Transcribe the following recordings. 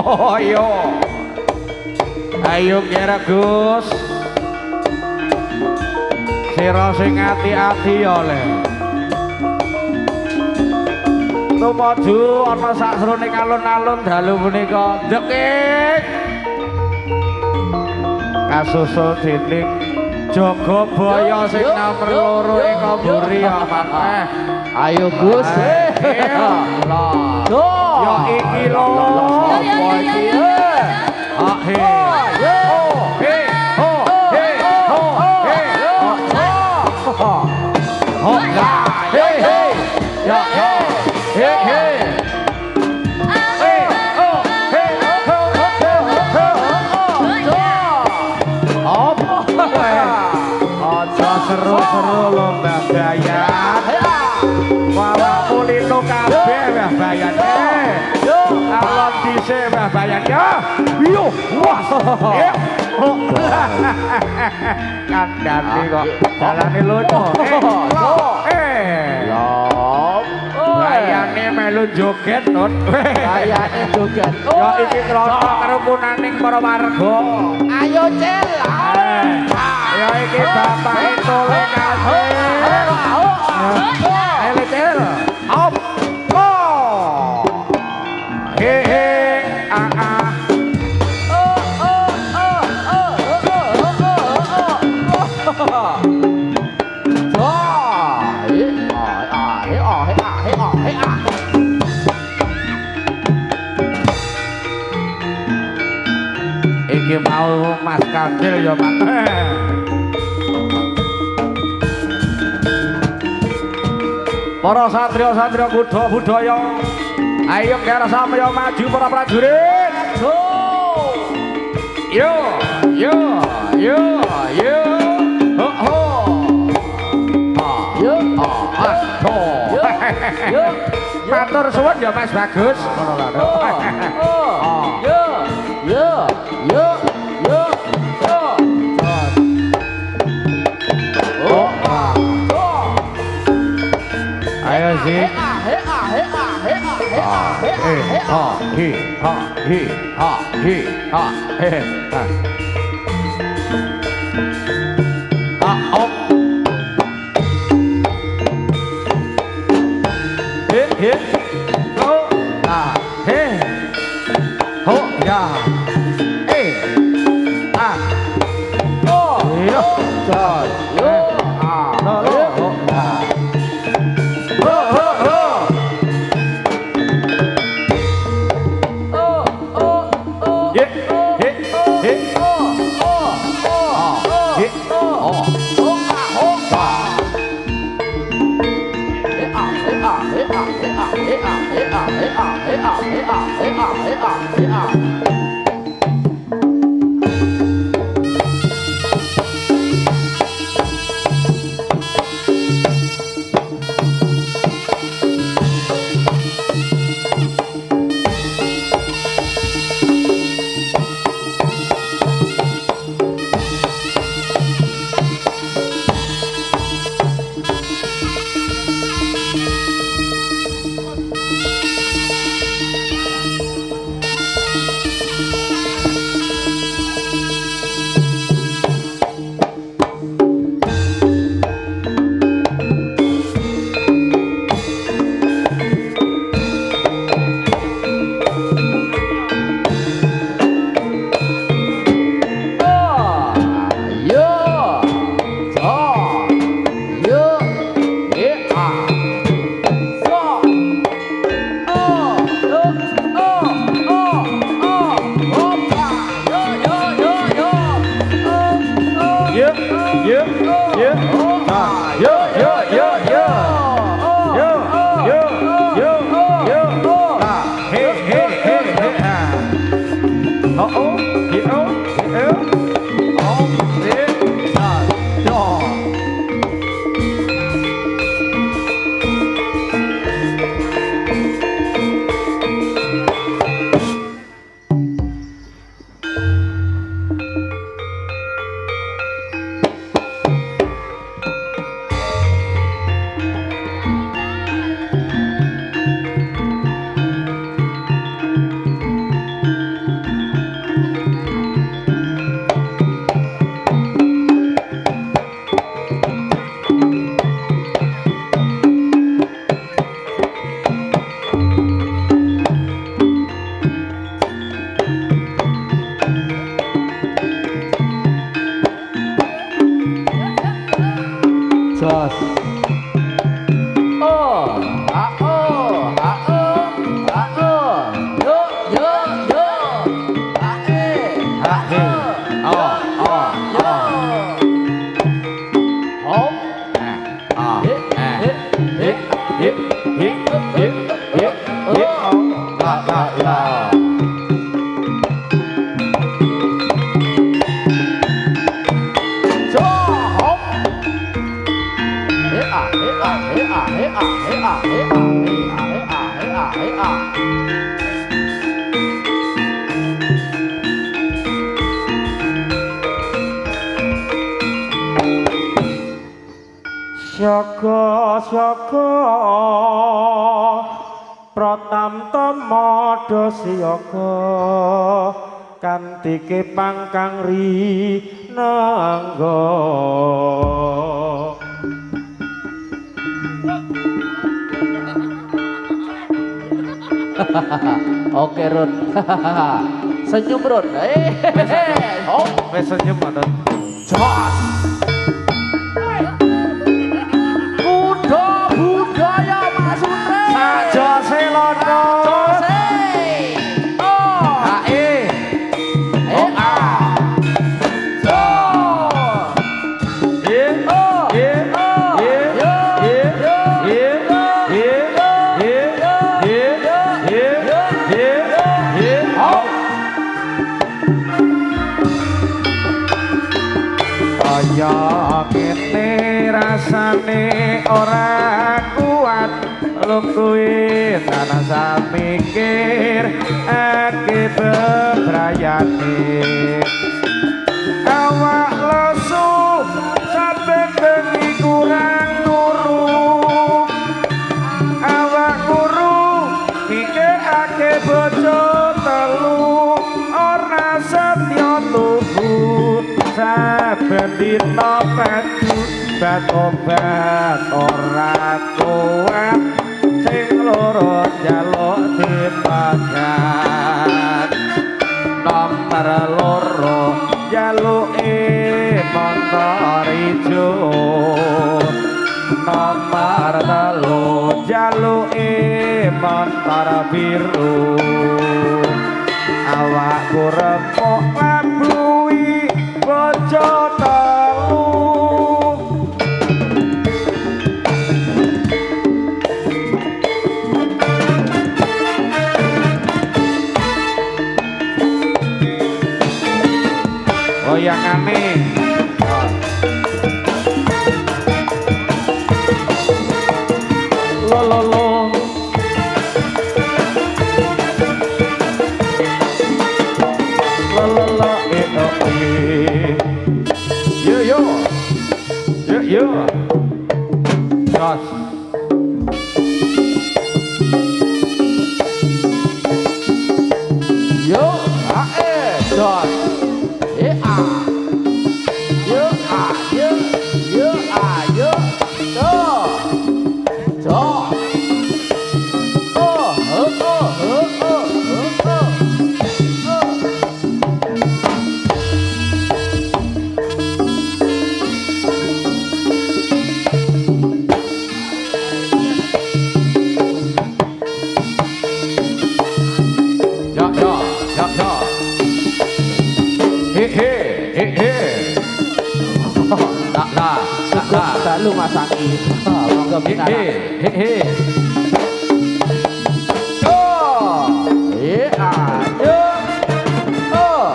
Ayo. Ayo kira Gus. Sira sing ati-ati ya le. Tumaju ana sakjroning alun-alun dalu punika dekik. Kasusul dening Jogabaya sing nomor 2 ing Kamburi maneh. Ayo Gus. Ya iki lho. Apa iki? Ah he. Seru-seru lomba bayan. Walau kulino kabeh mbah bayane. Alon dhisik mbah bayane. Yo, wah. Kandhane kok dalane lucu. Bayane melu joget, Nut. Bayane joget. Ya iki krana kerupunaning para warga. Ayo Cel. Ya iki bapak tolong kasih. Ayo Cel. Op. Oh. He he ah. Iki mau Mas Kandil ya Pak. Para satria-satria kuda budaya. Ayo kira samya maju para prajurit. Yo. Ho ho. Yo. Yo. Matur suwun ya Mas Bagus. Ngono lho. Yo. Ayo sih. syaga pratamtama dosyaga kanthi kepang kang rinengga. Oke Run. Senyum Run. Oh, wes senyum Run. jos. Kuda budaya Mas Sutre. Sajose lono. Jose. Oh. Hae. Oh a. Jo. Ye. Oh. Ye. Oh. Ye. Yo. Ye. Yo. Ye. Ye. Ye. Ye. Ye. Ye. Ye. Oh. Kaya kene rasane ora kuat lukuin tanah mikir ake bebrayane awak lesu sampai bengi kurang turu awak guru mikir ake bojo telu ora setya tubuh saben dina petu bat obat ora kuat sing loro njaluk dimakan nomor loro njaluke motor ijo nomor telu njaluke motor biru awakku repok labui bojo telu. Goyangane lo lo lo lo lo lo yo yo yo yo jos Yo, jos. A. Yo, a, yo, yo, a, yo, do. Do. Oh, oh, oh, oh, oh, oh, oh. yo yo yo yo he he he he Tak lah, tak lah. Selalu masaki. Monggo he bicara. he he Oh, iya, yo, oh.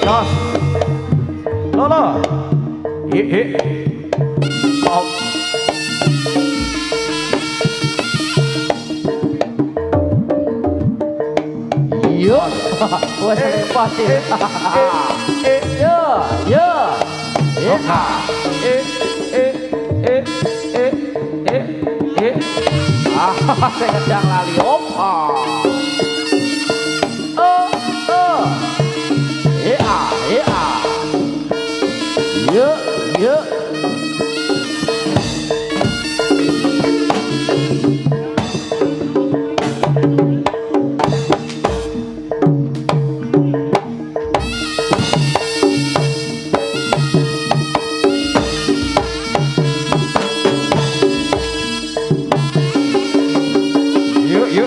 jos lo lo he oh Yo, wes pasti. Yo, yo, yo. Saya sedang lali om. Oh, oh. Iya, iya. Yo, yo.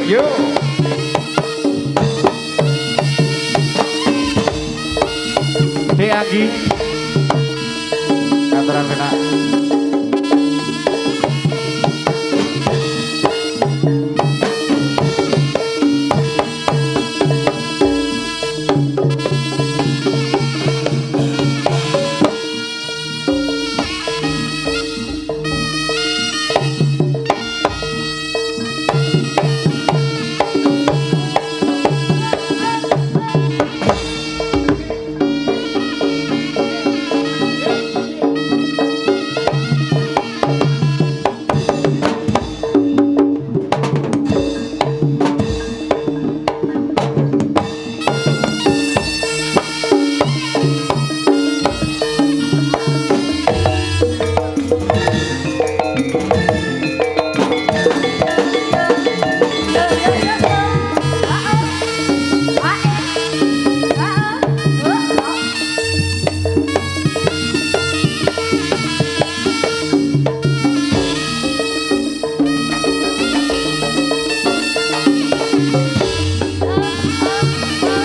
Yo. Agi aturan benak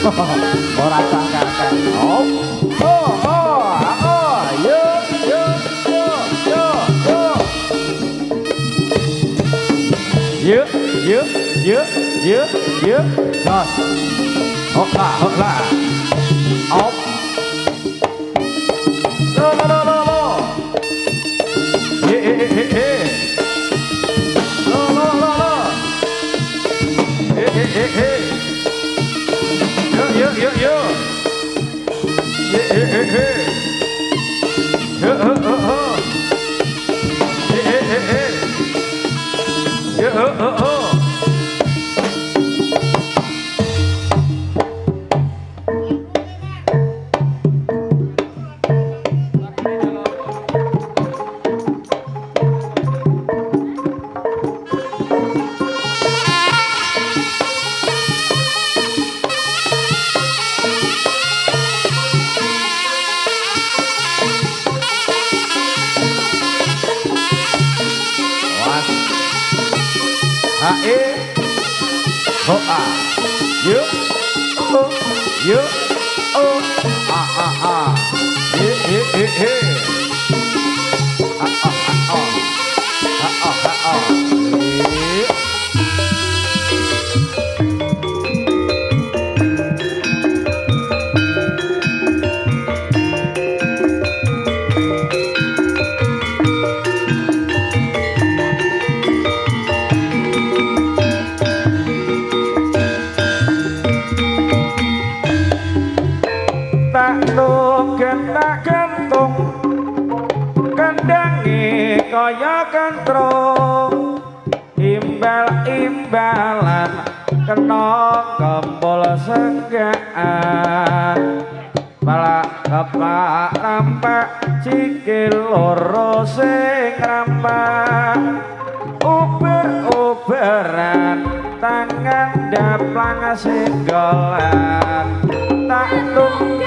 Ora sangka kan. Oh, yo, yo, yo, yo, yo. Yo, yo, yo, yo, yo. Jos. Hokla, hokla. Op. Lo, lo, lo, lo, lo. He, he, he, he. Lo, lo, lo, lo. He, he, he, he. Yo, yo, yo, yo. He, he, he, he. Yo, he, he, he, he. Yo, H-E Ho-A Yo Oh Yo Oh A He he he he tak gantung kendangi kaya kentrung imbal-imbalan kena kempul senggaan balak kepak rampak cikil loro sing rampak uber-uberan tangan daplang singgolan tak tunggu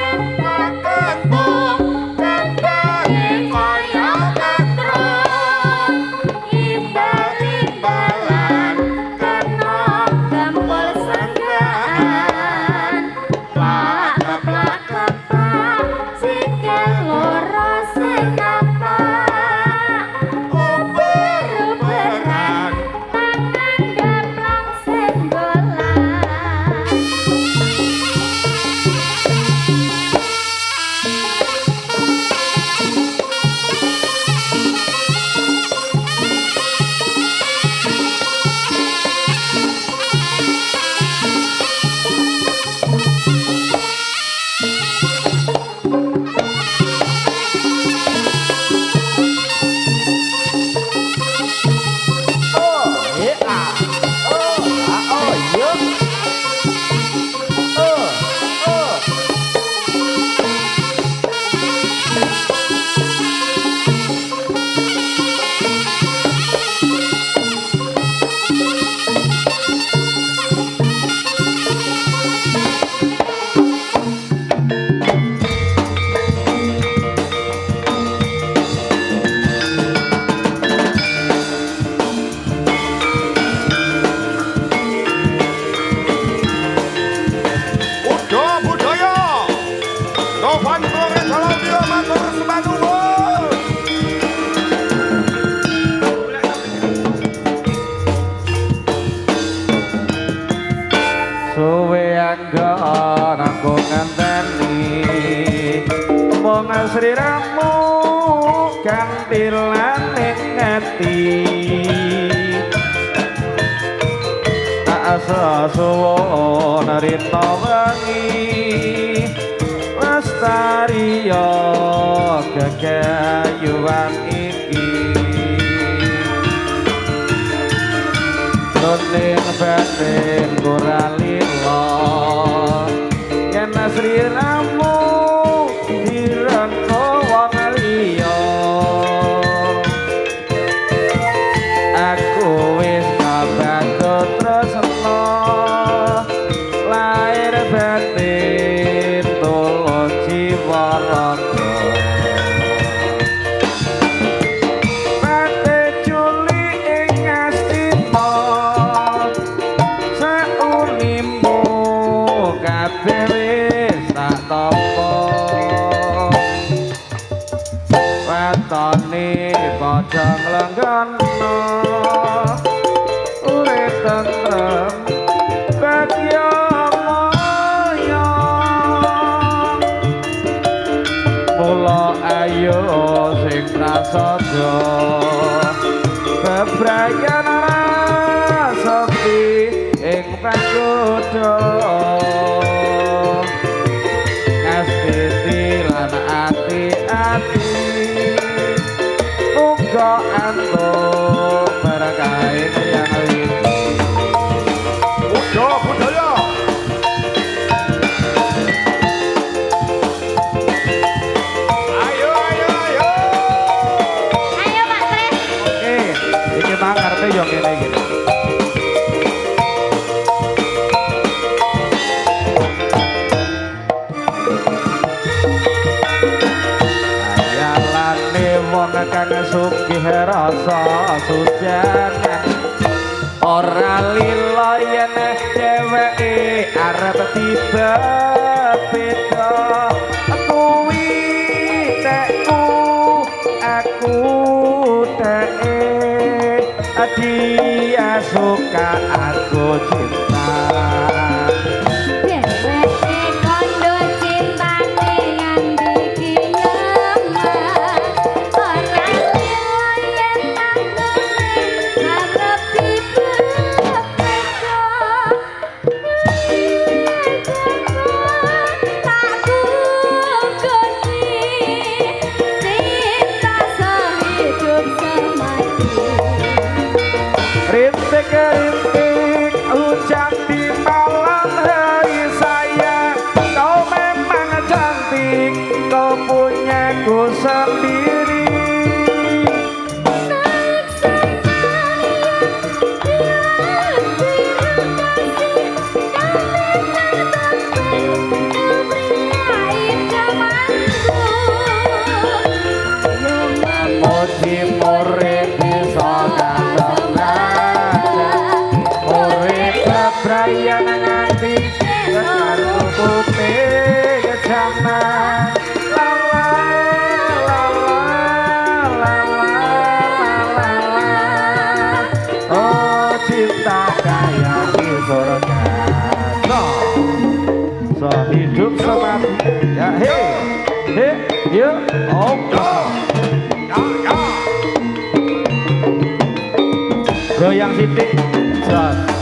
aku ngenteni wong sliramu kanthi langit ngati asa suwon rita wengi lestari yo kekayuan iki nuling batin kuralila sliramu direngko wong liya aku wis kabadut tresna lair batin tulung jiwa raga pate juli ing astima saunimu kabeh pragodo ngastiti lan ati-ati muga antuk berkahe yang wiji budaya ngarepe yo kene iki. Ayalane wong kang sugih rasa sujanan ora lila yen dheweke arep tiba-tiba kuwi tekku aku teke dia suka aku cinta dheweke kondo cintane nganti kiamat ora yen aku arep tiba-tiba aku goni cinta sehidup semati rintik-rintik hujan di malam hari sayang kau memang cantik kau punya ku sendiri naik Moji murid bisa Brian nganti karo putih jaman la la la la la la oh cinta kaya di surga so hidup semati ya he yuk oh ya goyang sidik jos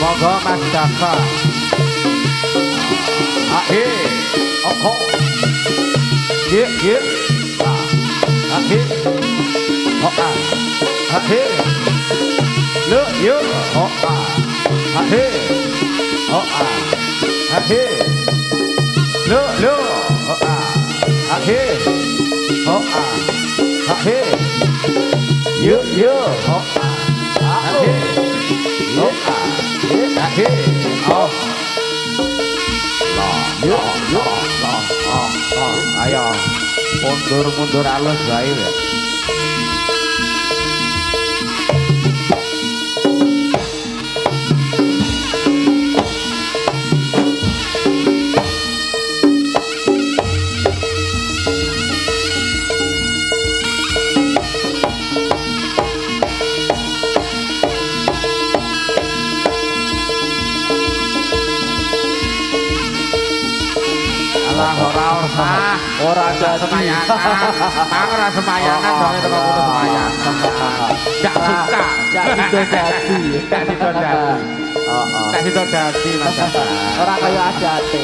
Moga Mas Jaka ahe oh ye ahe oh ahe lu yo oh ahe oh ahe lu oh ahe oh ahe yo oh ahe oh ahe oh ayo mundur alus bae ya ora semayangan ora semayangan dong itu kamu semayangan gak suka gak sido dadi mas ora kaya adate